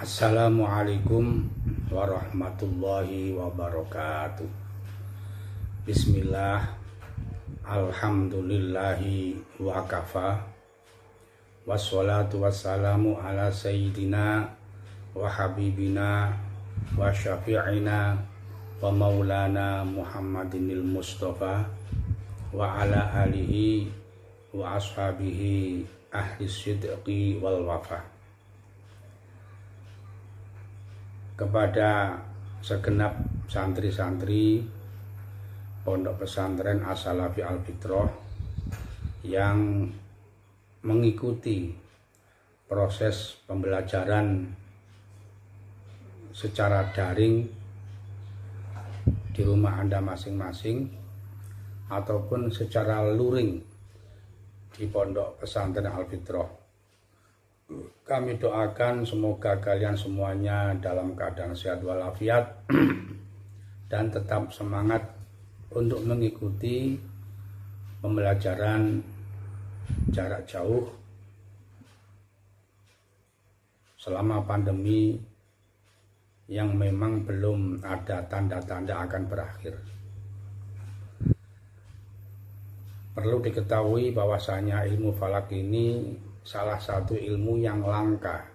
Assalamualaikum warahmatullahi wabarakatuh. Bismillah, alhamdulillahi wa kafa, wassalatu wassalamu ala sayyidina wa habibina wa syafi'ina wa maulana Muhammadinil Mustafa wa ala alihi wa ashabihi ahli sidqi wal wafa. Kepada segenap santri-santri Pondok Pesantren As-Salafi Al-Fitrah yang mengikuti proses pembelajaran secara daring di rumah Anda masing-masing ataupun secara luring di Pondok Pesantren Al-Fitrah. Kami doakan semoga kalian semuanya dalam keadaan sehat walafiat dan tetap semangat untuk mengikuti pembelajaran jarak jauh selama pandemi yang memang belum ada tanda-tanda akan berakhir. Perlu diketahui bahwasanya ilmu falak ini salah satu ilmu yang langka,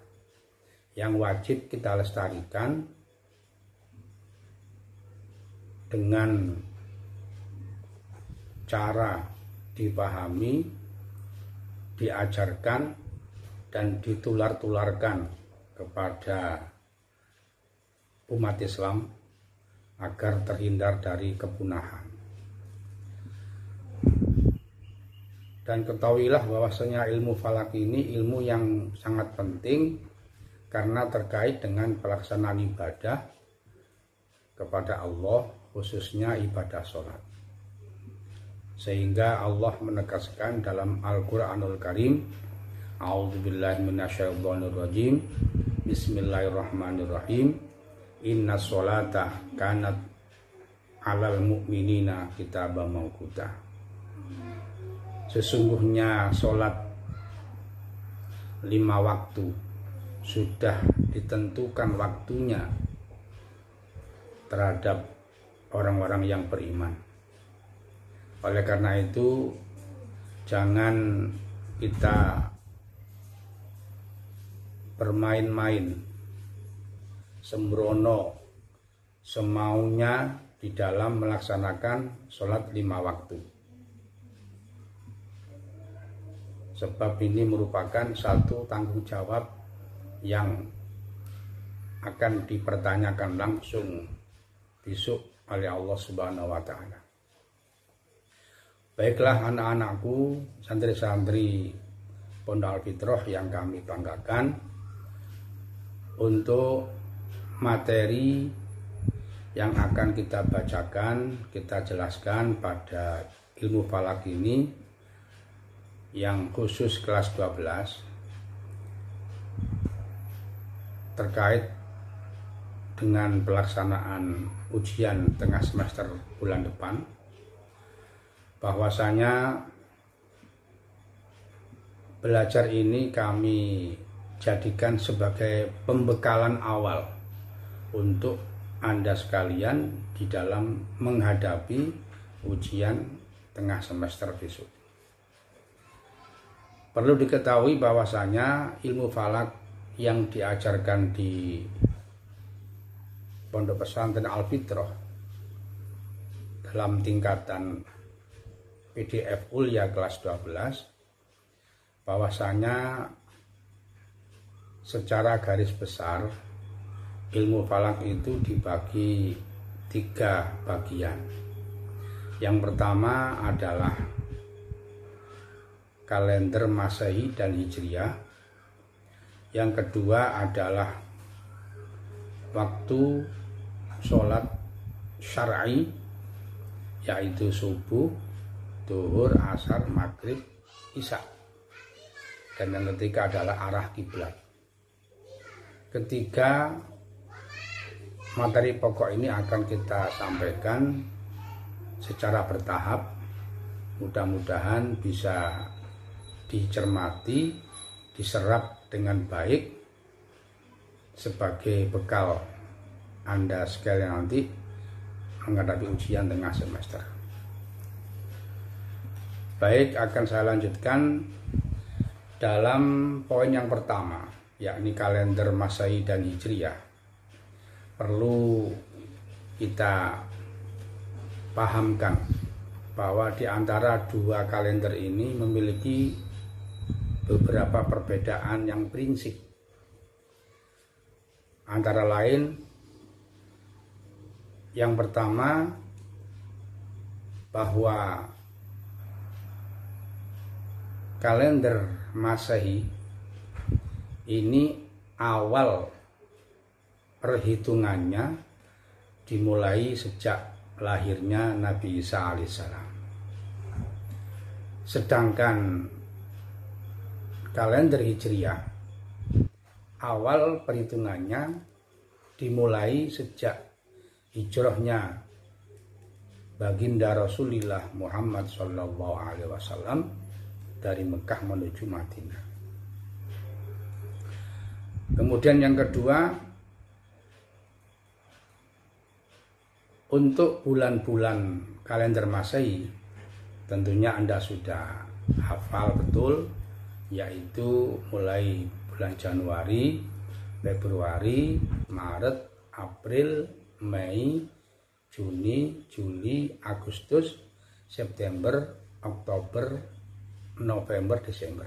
yang wajib kita lestarikan dengan cara dipahami, diajarkan, dan ditular-tularkan kepada umat Islam agar terhindar dari kepunahan. Dan ketahuilah bahwasanya ilmu falak ini ilmu yang sangat penting karena terkait dengan pelaksanaan ibadah kepada Allah, khususnya ibadah sholat. Sehingga Allah menegaskan dalam Al-Quranul Karim, A'udzubillahi minasyaitonirrajim, Bismillahirrahmanirrahim, Inna sholata kanat alal mu'minina kitaban mawquta. Sesungguhnya sholat 5 waktu sudah ditentukan waktunya terhadap orang-orang yang beriman. Oleh karena itu, jangan kita bermain-main sembrono semaunya di dalam melaksanakan sholat 5 waktu. Sebab ini merupakan satu tanggung jawab yang akan dipertanyakan langsung besok oleh Allah Subhanahu wa Ta'ala. Baiklah anak-anakku, santri-santri Pondok Al-Fitrah yang kami banggakan, untuk materi yang akan kita bacakan, kita jelaskan pada ilmu falak ini yang khusus kelas 12 terkait dengan pelaksanaan ujian tengah semester bulan depan, bahwasanya belajar ini kami jadikan sebagai pembekalan awal untuk Anda sekalian di dalam menghadapi ujian tengah semester besok. Perlu diketahui bahwasanya ilmu falak yang diajarkan di Pondok Pesantren Al-Fitrah dalam tingkatan PDF Ulya kelas 12, bahwasanya secara garis besar ilmu falak itu dibagi 3 bagian. Yang pertama adalah kalender Masehi dan Hijriah. Yang kedua adalah waktu sholat syar'i, yaitu subuh, zuhur, asar, maghrib, isya. Dan yang ketiga adalah arah kiblat. Ketiga materi pokok ini akan kita sampaikan secara bertahap. Mudah-mudahan bisa dicermati, diserap dengan baik sebagai bekal Anda sekalian nanti menghadapi ujian tengah semester. Baik, akan saya lanjutkan dalam poin yang pertama, yakni kalender Masehi dan Hijriah. Perlu kita pahamkan bahwa di antara dua kalender ini memiliki beberapa perbedaan yang prinsip. Antara lain, yang pertama, bahwa kalender Masehi ini awal perhitungannya dimulai sejak lahirnya Nabi Isa alaihissalam. Sedangkan kalender Hijriah awal perhitungannya dimulai sejak hijrahnya baginda Rasulullah Muhammad SAW dari Mekah menuju Madinah. Kemudian yang kedua, untuk bulan-bulan kalender Masehi tentunya Anda sudah hafal betul, yaitu mulai bulan Januari, Februari, Maret, April, Mei, Juni, Juli, Agustus, September, Oktober, November, Desember.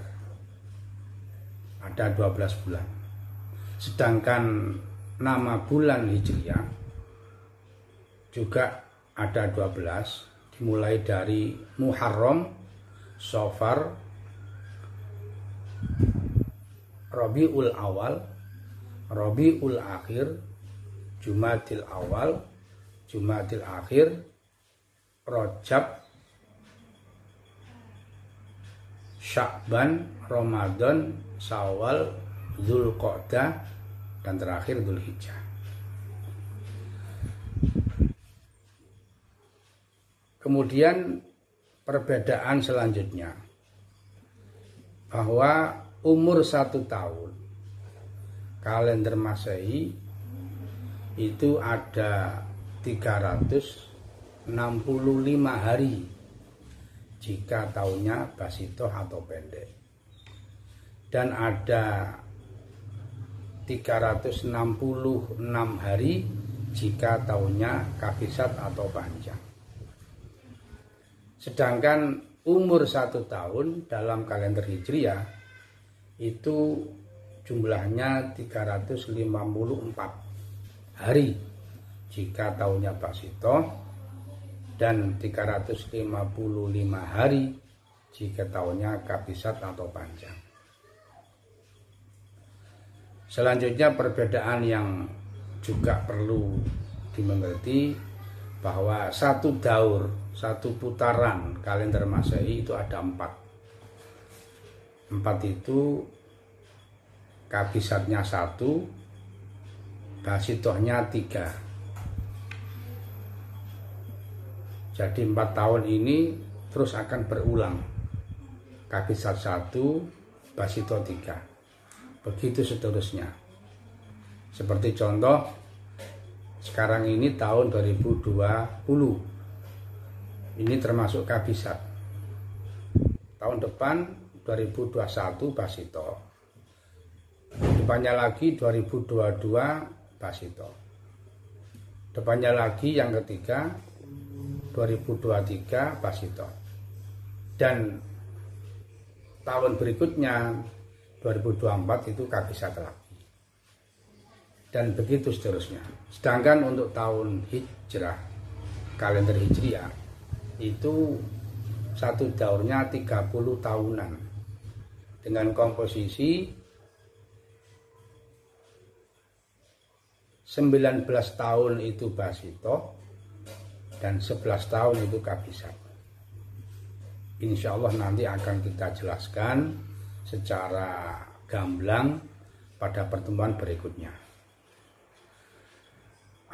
Ada 12 bulan. Sedangkan nama bulan Hijriah juga ada 12, dimulai dari Muharram, Safar, Rabiul Awal, Rabiul Akhir, Jumadil Awal, Jumadil Akhir, Rajab, Sya'ban, Ramadan, Syawal, Dzulqa'dah, dan terakhir Dzulhijjah. Kemudian perbedaan selanjutnya, bahwa umur 1 tahun kalender Masehi itu ada 365 hari jika tahunnya basitoh atau pendek, dan ada 366 hari jika tahunnya kabisat atau panjang. Sedangkan umur 1 tahun dalam kalender Hijriah itu jumlahnya 354 hari jika tahunnya basitoh, dan 355 hari jika tahunnya kabisat atau panjang. Selanjutnya perbedaan yang juga perlu dimengerti, bahwa 1 daur, 1 putaran kalender Masehi itu ada 4. 4 itu kabisatnya 1, basitohnya 3. Jadi 4 tahun ini terus akan berulang. Kabisat 1, basitoh 3. Begitu seterusnya. Seperti contoh, sekarang ini tahun 2020. Ini termasuk kabisat. Tahun depan 2021 basitoh. Depannya lagi 2022 basitoh. Depannya lagi yang ketiga 2023 basitoh. Dan tahun berikutnya 2024 itu kabisat lagi. Dan begitu seterusnya. Sedangkan untuk tahun hijrah, kalender Hijriah, itu 1 daurnya 30 tahunan. Dengan komposisi 19 tahun itu basitoh, dan 11 tahun itu kabisat. Insya Allah nanti akan kita jelaskan secara gamblang pada pertemuan berikutnya.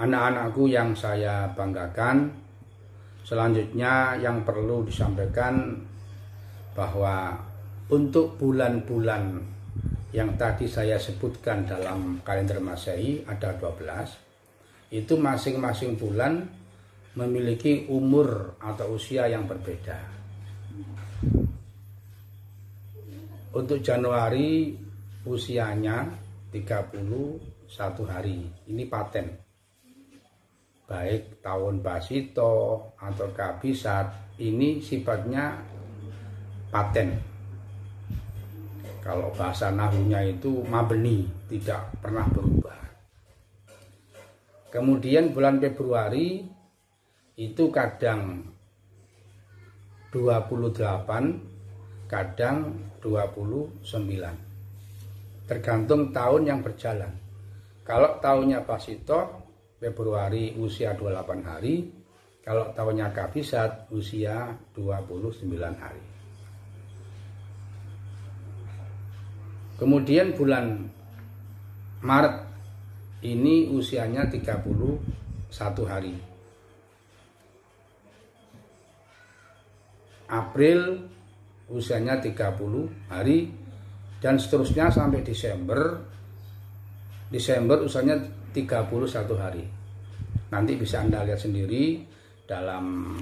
Anak-anakku yang saya banggakan, selanjutnya yang perlu disampaikan bahwa untuk bulan-bulan yang tadi saya sebutkan dalam kalender Masehi ada 12, itu masing-masing bulan memiliki umur atau usia yang berbeda. Untuk Januari usianya 31 hari, ini paten. Baik tahun Basito atau Kabisat, ini sifatnya paten. Kalau bahasa nahunya itu mabni, tidak pernah berubah. Kemudian bulan Februari itu kadang 28, kadang 29. Tergantung tahun yang berjalan. Kalau tahunnya Basito, Februari usia 28 hari. Kalau tahunnya Kabisat, usia 29 hari. Kemudian bulan Maret ini usianya 31 hari. April usianya 30 hari dan seterusnya sampai Desember. Desember usianya 31 hari. Nanti bisa Anda lihat sendiri dalam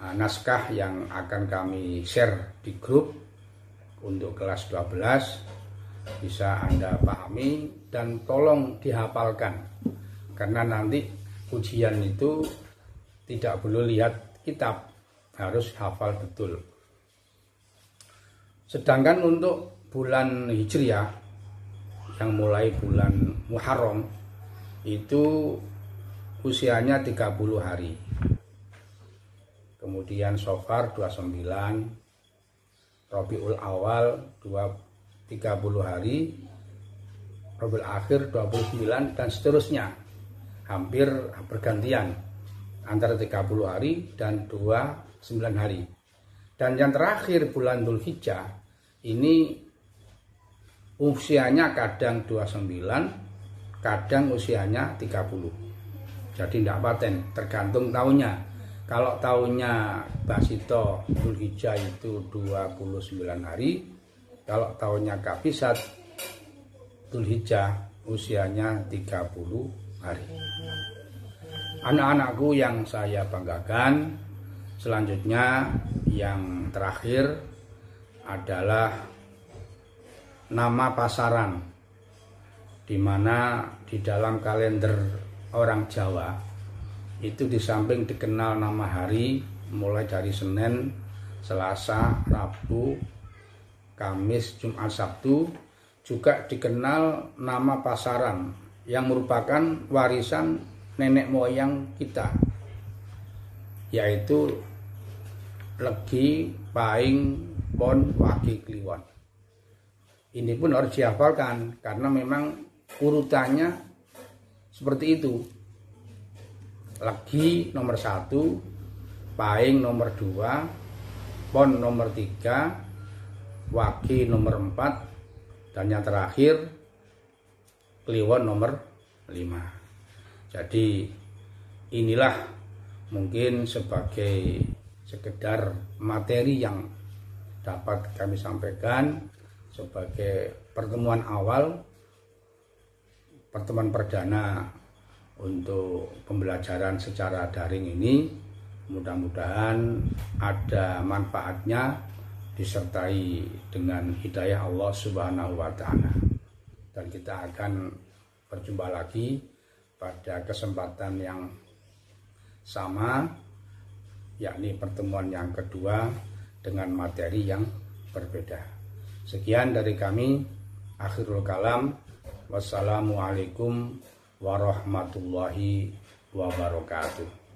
naskah yang akan kami share di grup untuk kelas 12. Bisa Anda pahami dan tolong dihafalkan, karena nanti ujian itu tidak perlu lihat kitab, harus hafal betul. Sedangkan untuk bulan Hijriah yang mulai bulan Muharram itu usianya 30 hari. Kemudian Sofar 29, Rabiul Awal 30 hari, Rabiul Akhir 29 dan seterusnya. Hampir bergantian antara 30 hari dan 29 hari. Dan yang terakhir bulan Dzulhijjah ini usianya kadang 29, kadang usianya 30. Jadi tidak paten, tergantung tahunnya. Kalau tahunnya Basito Dzulhijjah itu 29 hari. Kalau tahunnya Kabisat Dzulhijjah usianya 30 hari. Anak-anakku yang saya banggakan, selanjutnya yang terakhir adalah nama pasaran, di mana di dalam kalender orang Jawa itu di samping dikenal nama hari mulai dari Senin, Selasa, Rabu, Kamis, Jumat, Sabtu, juga dikenal nama pasaran yang merupakan warisan nenek moyang kita, yaitu Legi, Paing, Pon, Wage, Kliwon. Ini pun harus dihafalkan karena memang urutannya seperti itu. Legi nomor 1, Paing nomor 2, Pon nomor 3, Wage nomor 4, dan yang terakhir Kliwon nomor 5. Jadi inilah mungkin sebagai sekedar materi yang dapat kami sampaikan sebagai pertemuan awal, pertemuan perdana untuk pembelajaran secara daring ini. Mudah-mudahan ada manfaatnya, disertai dengan hidayah Allah Subhanahu wa Ta'ala. Dan kita akan berjumpa lagi pada kesempatan yang sama, yakni pertemuan yang kedua dengan materi yang berbeda. Sekian dari kami, akhirul kalam. Wassalamualaikum warahmatullahi wabarakatuh.